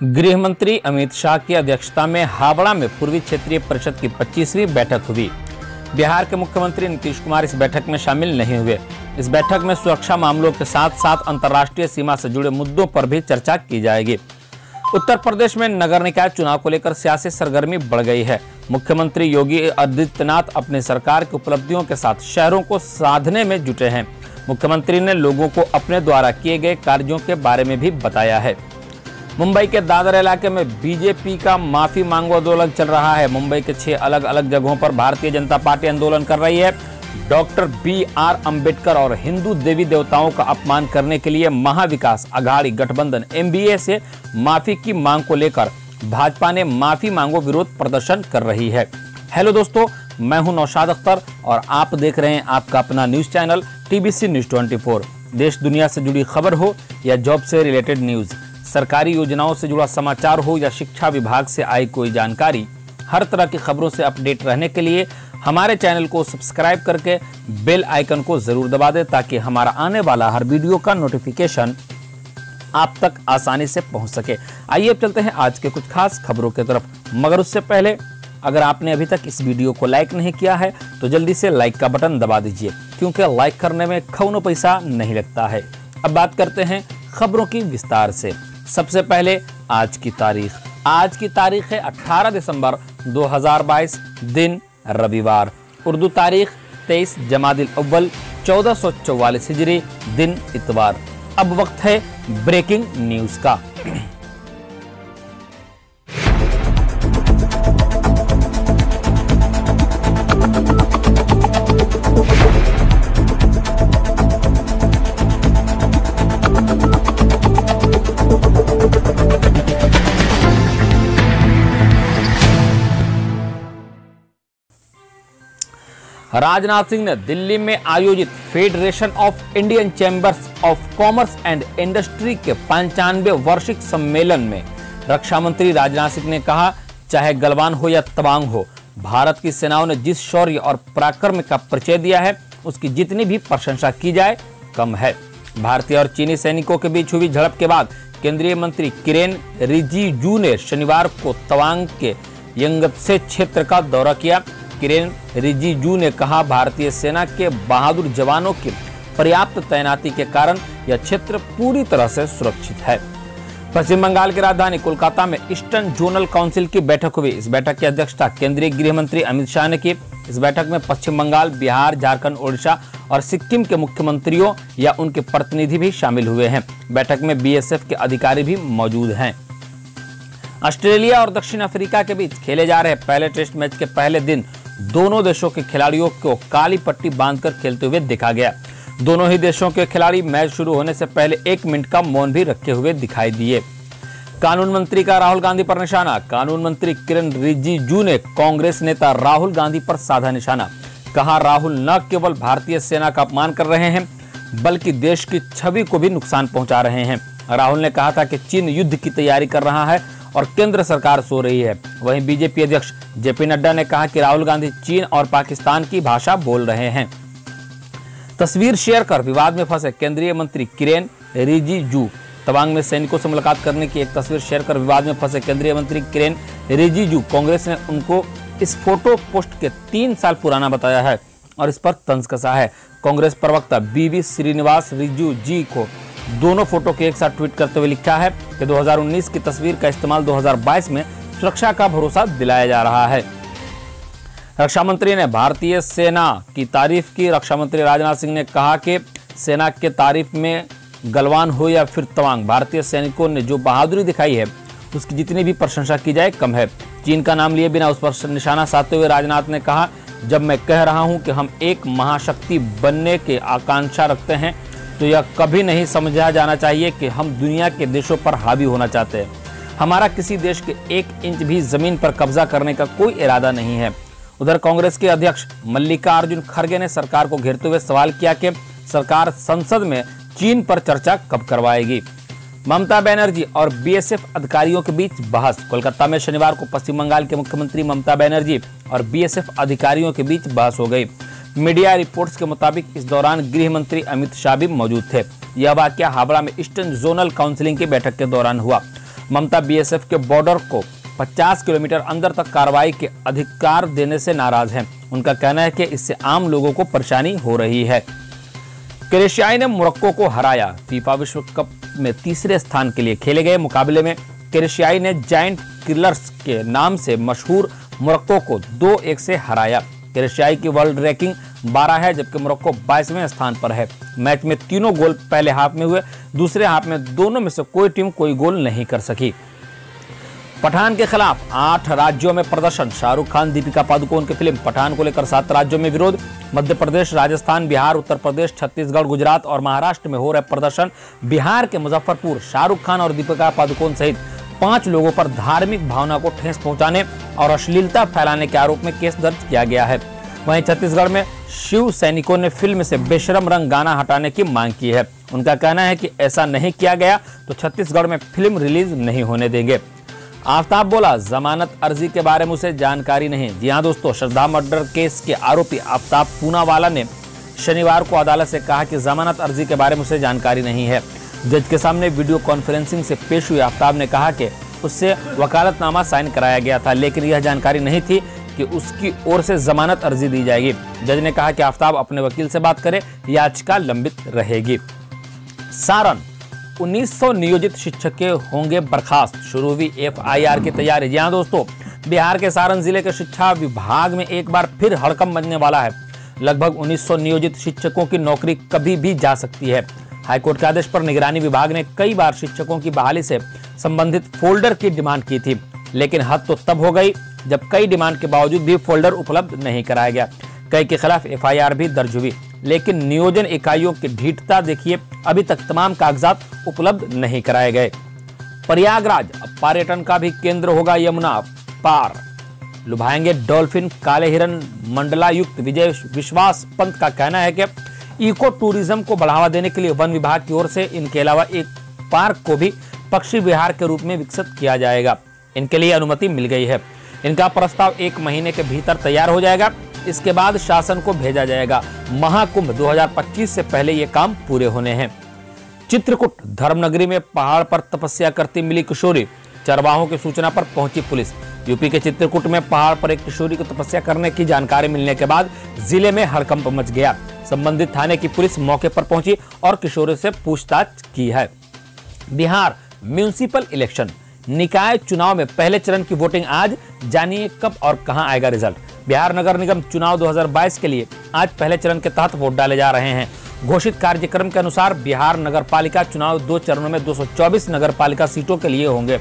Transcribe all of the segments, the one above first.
गृह मंत्री अमित शाह की अध्यक्षता में हावड़ा में पूर्वी क्षेत्रीय परिषद की 25वीं बैठक हुई। बिहार के मुख्यमंत्री नीतीश कुमार इस बैठक में शामिल नहीं हुए। इस बैठक में सुरक्षा मामलों के साथ साथ अंतर्राष्ट्रीय सीमा से जुड़े मुद्दों पर भी चर्चा की जाएगी। उत्तर प्रदेश में नगर निकाय चुनाव को लेकर सियासी सरगर्मी बढ़ गई है। मुख्यमंत्री योगी आदित्यनाथ अपनी सरकार की उपलब्धियों के साथ शहरों को साधने में जुटे हैं। मुख्यमंत्री ने लोगों को अपने द्वारा किए गए कार्यों के बारे में भी बताया है। मुंबई के दादर इलाके में बीजेपी का माफी मांगो आंदोलन चल रहा है। मुंबई के 6 अलग अलग जगहों पर भारतीय जनता पार्टी आंदोलन कर रही है। डॉक्टर BR अम्बेडकर और हिंदू देवी देवताओं का अपमान करने के लिए महाविकास आघाड़ी गठबंधन MBA से माफी की मांग को लेकर भाजपा ने माफी मांगो विरोध प्रदर्शन कर रही है। हेलो दोस्तों, मैं हूं नौशाद अख्तर और आप देख रहे हैं आपका अपना न्यूज चैनल TBC News 24। देश दुनिया से जुड़ी खबर हो या जॉब से रिलेटेड न्यूज, सरकारी योजनाओं से जुड़ा समाचार हो या शिक्षा विभाग से आई कोई जानकारी, हर तरह की खबरों से अपडेट रहने के लिए हमारे चैनल को सब्सक्राइब करके बेल आइकन को जरूर दबा दें ताकि हमारा आने वाला हर वीडियो का नोटिफिकेशन आप तक आसानी से पहुंच सके। आइए अब चलते हैं आज के कुछ खास खबरों की तरफ, मगर उससे पहले अगर आपने अभी तक इस वीडियो को लाइक नहीं किया है तो जल्दी से लाइक का बटन दबा दीजिए, क्योंकि लाइक करने में खौनो पैसा नहीं लगता है। अब बात करते हैं खबरों की विस्तार से। सबसे पहले आज की तारीख। आज की तारीख है 18 दिसंबर 2022, दिन रविवार। उर्दू तारीख 23 जमादिल अव्वल 1444 हिजरी, दिन इतवार। अब वक्त है ब्रेकिंग न्यूज का। राजनाथ सिंह ने दिल्ली में आयोजित federation of Indian chambers of commerce and industry के 95वें वार्षिक सम्मेलन में रक्षा मंत्री राजनाथ सिंह ने कहा, चाहे गलवान हो या तवांग हो, भारत की सेनाओं ने जिस शौर्य और पराक्रम का परिचय दिया है उसकी जितनी भी प्रशंसा की जाए कम है। भारतीय और चीनी सैनिकों के बीच हुई झड़प के बाद केंद्रीय मंत्री किरेन रिजिजू ने शनिवार को तवांग के यंगत्से क्षेत्र का दौरा किया। किरेन रिजिजू ने कहा, भारतीय सेना के बहादुर जवानों की पर्याप्त तैनाती के कारण यह क्षेत्र पूरी तरह से सुरक्षित है। पश्चिम बंगाल की राजधानी कोलकाता में ईस्टर्न जोनल काउंसिल की बैठक हुई। इस बैठक की अध्यक्षता केंद्रीय गृह मंत्री अमित शाह ने की। इस बैठक में पश्चिम बंगाल, बिहार, झारखंड, ओडिशा और सिक्किम के मुख्यमंत्रियों या उनके प्रतिनिधि भी शामिल हुए हैं। बैठक में BSF के अधिकारी भी मौजूद हैं। ऑस्ट्रेलिया और दक्षिण अफ्रीका के बीच खेले जा रहे पहले टेस्ट मैच के पहले दिन दोनों देशों के खिलाड़ियों को काली पट्टी बांधकर खेलते हुए देखा गया। दोनों ही देशों के खिलाड़ी मैच शुरू होने से पहले 1 मिनट का मौन भी रखे हुए दिखाई दिए। कानून मंत्री का राहुल गांधी पर निशाना। कानून मंत्री किरेन रिजिजू ने कांग्रेस नेता राहुल गांधी पर साधा निशाना। कहा, राहुल न केवल भारतीय सेना का अपमान कर रहे हैं बल्कि देश की छवि को भी नुकसान पहुंचा रहे हैं। राहुल ने कहा था कि चीन युद्ध की तैयारी कर रहा है और केंद्र सरकार सो रही है। वहीं बीजेपी अध्यक्ष JP नड्डा ने कहा कि राहुल गांधी चीन और पाकिस्तान की भाषा बोल रहे हैं। तस्वीर शेयर कर विवाद में फंसे केंद्रीय मंत्री किरेन रिजिजू। तवांग में सैनिकों से मुलाकात करने की एक तस्वीर शेयर कर विवाद में फंसे केंद्रीय मंत्री किरेन रिजिजू। कांग्रेस ने उनको इस फोटो पोस्ट के 3 साल पुराना बताया है और इस पर तंज कसा है। कांग्रेस प्रवक्ता BV श्रीनिवास रिजिजू जी को दोनों फोटो के एक साथ ट्वीट करते हुए लिखा है कि 2019 की तस्वीर का इस्तेमाल 2022 में सुरक्षा का भरोसा दिलाया जा रहा है। रक्षा मंत्री ने भारतीय सेना की तारीफ की। रक्षा मंत्री राजनाथ सिंह ने कहा कि सेना के तारीफ में गलवान हो या फिर तवांग, भारतीय सैनिकों ने जो बहादुरी दिखाई है उसकी जितनी भी प्रशंसा की जाए कम है। चीन का नाम लिए बिना उस पर निशाना साधते हुए राजनाथ ने कहा, जब मैं कह रहा हूं कि हम एक महाशक्ति बनने की आकांक्षा रखते हैं तो यह कभी नहीं समझा जाना चाहिए कि हम दुनिया के देशों पर हावी होना चाहते हैं। हमारा किसी देश के 1 इंच भी जमीन पर कब्जा करने का कोई इरादा नहीं है। उधर कांग्रेस के अध्यक्ष मल्लिकार्जुन खड़गे ने सरकार को घेरते हुए सवाल किया कि सरकार संसद में चीन पर चर्चा कब करवाएगी। ममता बनर्जी और BSF अधिकारियों के बीच बहस। कोलकाता में शनिवार को पश्चिम बंगाल के मुख्यमंत्री ममता बनर्जी और BSF अधिकारियों के बीच बहस हो गई। मीडिया रिपोर्ट्स के मुताबिक इस दौरान गृह मंत्री अमित शाह भी मौजूद थे। यह वाकया हावड़ा में ईस्टर्न जोनल काउंसिल की बैठक के दौरान हुआ। ममता बीएसएफ के बॉर्डर को 50 किलोमीटर अंदर तक कार्रवाई के अधिकार देने से नाराज हैं। उनका कहना है कि इससे आम लोगों को परेशानी हो रही है। क्रोएशिया ने मोरक्को को हराया। फीफा विश्व कप में तीसरे स्थान के लिए खेले गए मुकाबले में क्रोएशिया ने जायंट किलर्स के नाम से मशहूर मोरक्को को 2-1 से हराया। क्रोएशिया की वर्ल्ड रैंकिंग 12 है, जबकि मोरक्को 22वें स्थान पर है। मैच में तीनों गोल पहले हाफ में हुए, दूसरे हाफ में दोनों में से कोई टीम कोई गोल नहीं कर सकी। पठान के खिलाफ 8 राज्यों में प्रदर्शन। शाहरुख खान, दीपिका पादुकोण की फिल्म पठान को लेकर 7 राज्यों में विरोध। मध्य प्रदेश, राजस्थान, बिहार, उत्तर प्रदेश, छत्तीसगढ़, गुजरात और महाराष्ट्र में हो रहे प्रदर्शन। बिहार के मुजफ्फरपुर शाहरुख खान और दीपिका पादुकोण सहित 5 लोगों पर धार्मिक भावना को ठेस पहुंचाने और अश्लीलता फैलाने के आरोप में केस दर्ज किया गया है। वहीं छत्तीसगढ़ में शिव सैनिकों ने फिल्म से बेशरम रंग गाना हटाने की मांग की है। उनका कहना है कि ऐसा नहीं किया गया तो छत्तीसगढ़ में फिल्म रिलीज नहीं होने देंगे। आफ्ताब बोला, जमानत अर्जी के बारे में उसे जानकारी नहीं। जी हां दोस्तों, श्रद्धा मर्डर केस के आरोपी आफ्ताब पूनावाला ने शनिवार को अदालत से कहा कि जमानत अर्जी के बारे में उसे जानकारी नहीं है। जज के सामने वीडियो कॉन्फ्रेंसिंग से पेश हुए आफ्ताब ने कहा कि उससे वकालतनामा साइन कराया गया था, लेकिन यह जानकारी नहीं थी कि उसकी ओर से जमानत अर्जी दी जाएगी। जज ने कहा कि आफ्ताब अपने वकील से बात करे, याचिका लंबित रहेगी। सारण, 1900 नियोजित शिक्षक होंगे बर्खास्त। शुरू हुई एफआईआर की तैयारी। जी हां दोस्तों, बिहार के सारण जिले के शिक्षा विभाग में एक बार फिर हड़कंप मचने वाला है। लगभग 1900 नियोजित शिक्षकों की नौकरी कभी भी जा सकती है। हाईकोर्ट के आदेश पर निगरानी विभाग ने कई बार शिक्षकों की बहाली से संबंधित फोल्डर की डिमांड की थी, लेकिन हद तो तब हो गई जब कई डिमांड के बावजूद भी फोल्डर उपलब्ध नहीं कराया गया। कई के खिलाफ एफआईआर भी दर्ज हुई, लेकिन नियोजन इकाइयों की ढीठता देखिए, अभी तक तमाम कागजात उपलब्ध नहीं कराए गए। प्रयागराज अब पर्यटन का भी केंद्र होगा। यमुना पार लुभाएंगे डॉल्फिन, काले हिरन। मंडलायुक्त विजय विश्वास पंत का कहना है कि इको टूरिज्म को बढ़ावा देने के लिए वन विभाग की ओर से इनके अलावा एक पार्क को भी पक्षी विहार के रूप में विकसित किया जाएगा। इनके लिए अनुमति मिल गई है। इनका प्रस्ताव 1 महीने के भीतर तैयार हो जाएगा। इसके बाद शासन को भेजा जाएगा। महाकुंभ 2025 से पहले ये काम पूरे होने हैं। चित्रकूट धर्मनगरी में पहाड़ पर तपस्या करती मिली किशोरी। चरवाहों की सूचना पर पहुंची पुलिस। यूपी के चित्रकूट में पहाड़ पर एक किशोरी को तपस्या करने की जानकारी मिलने के बाद जिले में हड़कंप मच गया। संबंधित थाने की पुलिस मौके पर पहुंची और किशोरी से पूछताछ की है। बिहार म्यूनिसिपल इलेक्शन, निकाय चुनाव में पहले चरण की वोटिंग आज। जानिए कब और कहां आएगा रिजल्ट। बिहार नगर निगम चुनाव 2022 के लिए आज पहले चरण के तहत वोट डाले जा रहे हैं। घोषित कार्यक्रम के अनुसार बिहार नगर पालिका चुनाव 2 चरणों में 224 नगर पालिका सीटों के लिए होंगे।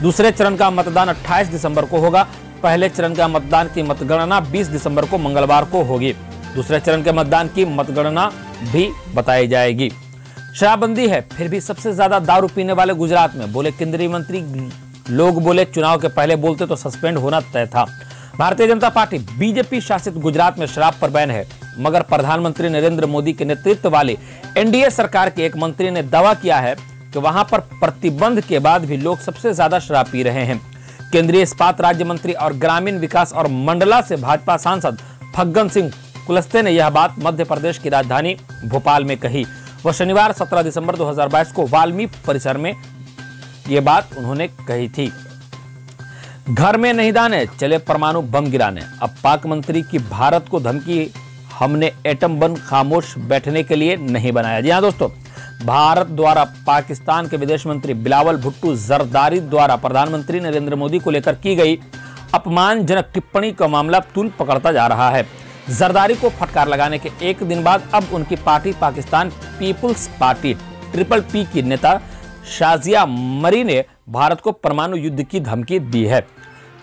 दूसरे चरण का मतदान 28 दिसंबर को होगा। पहले चरण का मतदान की मतगणना 20 दिसंबर को मंगलवार को होगी। दूसरे चरण के मतदान की मतगणना भी बताई जाएगी। शराबबंदी है, फिर भी सबसे ज्यादा दारू पीने वाले गुजरात में, बोले केंद्रीय मंत्री। लोग बोले चुनाव के पहले बोलते तो सस्पेंड होना तय था। भारतीय जनता पार्टी बीजेपी शासित गुजरात में शराब पर बैन है, मगर प्रधानमंत्री नरेंद्र मोदी के नेतृत्व वाली एनडीए सरकार के एक मंत्री ने दावा किया है कि वहां पर प्रतिबंध के बाद भी लोग सबसे ज्यादा शराब पी रहे हैं। केंद्रीय इस्पात राज्य मंत्री और ग्रामीण विकास और मंडला से भाजपा सांसद फग्गन सिंह कुलस्ते ने यह बात मध्य प्रदेश की राजधानी भोपाल में कही। वह शनिवार 17 दिसंबर 2022 को वाल्मीकि परिसर में ये बात उन्होंने कही थी। घर में नहीं दाने, चले परमाणु बम गिराने। अब पाक मंत्री की भारत को धमकी, हमने एटम बम खामोश बैठने के लिए नहीं बनाया। जी हां दोस्तों, भारत द्वारा पाकिस्तान के विदेश मंत्री बिलावल भुट्टो जरदारी द्वारा प्रधानमंत्री नरेंद्र मोदी को लेकर की गई अपमानजनक टिप्पणी का मामला तूल पकड़ता जा रहा है। जरदारी को फटकार लगाने के एक दिन बाद अब उनकी पार्टी पाकिस्तान पीपुल्स पार्टी PPP की नेता शाजिया मरी ने भारत को परमाणु युद्ध की धमकी दी है।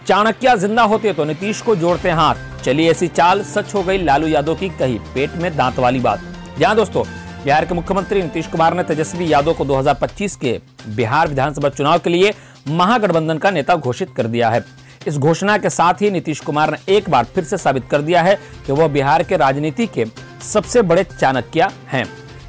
चाणक्य जिंदा होते तो नीतीश को जोड़ते हाथ, चली ऐसी चाल, सच हो गई लालू यादव की कही पेट में दांत वाली बात। जहां दोस्तों, बिहार के मुख्यमंत्री नीतीश कुमार ने तेजस्वी यादव को 2025 के बिहार विधानसभा चुनाव के लिए महागठबंधन का नेता घोषित कर दिया है। इस घोषणा के साथ ही नीतीश कुमार ने एक बार फिर से साबित कर दिया है कि वह बिहार के राजनीति के सबसे बड़े चाणक्य हैं।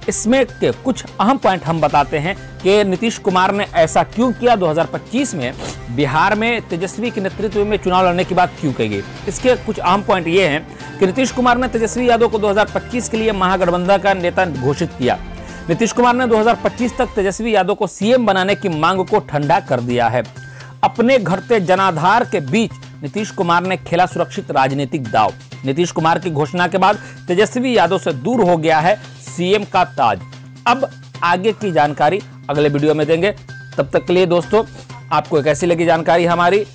इसमें के कुछ अहम पॉइंट हम बताते हैं कि नीतीश कुमार ने ऐसा क्यों किया, 2025 में बिहार में तेजस्वी के नेतृत्व में चुनाव लड़ने की बात क्यों कही गई। इसके कुछ अहम पॉइंट ये हैं कि नीतीश कुमार ने तेजस्वी यादव को 2025 के लिए महागठबंधन का नेता घोषित किया। नीतीश कुमार ने 2025 तक तेजस्वी यादव को सीएम बनाने की मांग को ठंडा कर दिया है। अपने घटते जनाधार के बीच नीतीश कुमार ने खेला सुरक्षित राजनीतिक दांव। नीतीश कुमार की घोषणा के बाद तेजस्वी यादव से दूर हो गया है सीएम का ताज। अब आगे की जानकारी अगले वीडियो में देंगे। तब तक के लिए दोस्तों, आपको कैसी लगी जानकारी हमारी,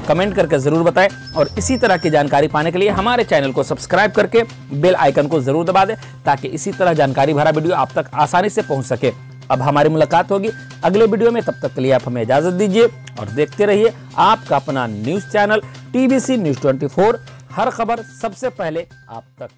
कमेंट करके जरूर बताएं और इसी तरह की जानकारी पाने के लिए हमारे चैनल को सब्सक्राइब करके बेल आइकन को जरूर दबा दें, ताकि इसी तरह जानकारी भरा वीडियो आप तक आसानी से पहुंच सके। अब हमारी मुलाकात होगी अगले वीडियो में। तब तक के लिए आप हमें इजाजत दीजिए और देखते रहिए आपका अपना न्यूज चैनल TVC News 24। हर खबर सबसे पहले आप तक।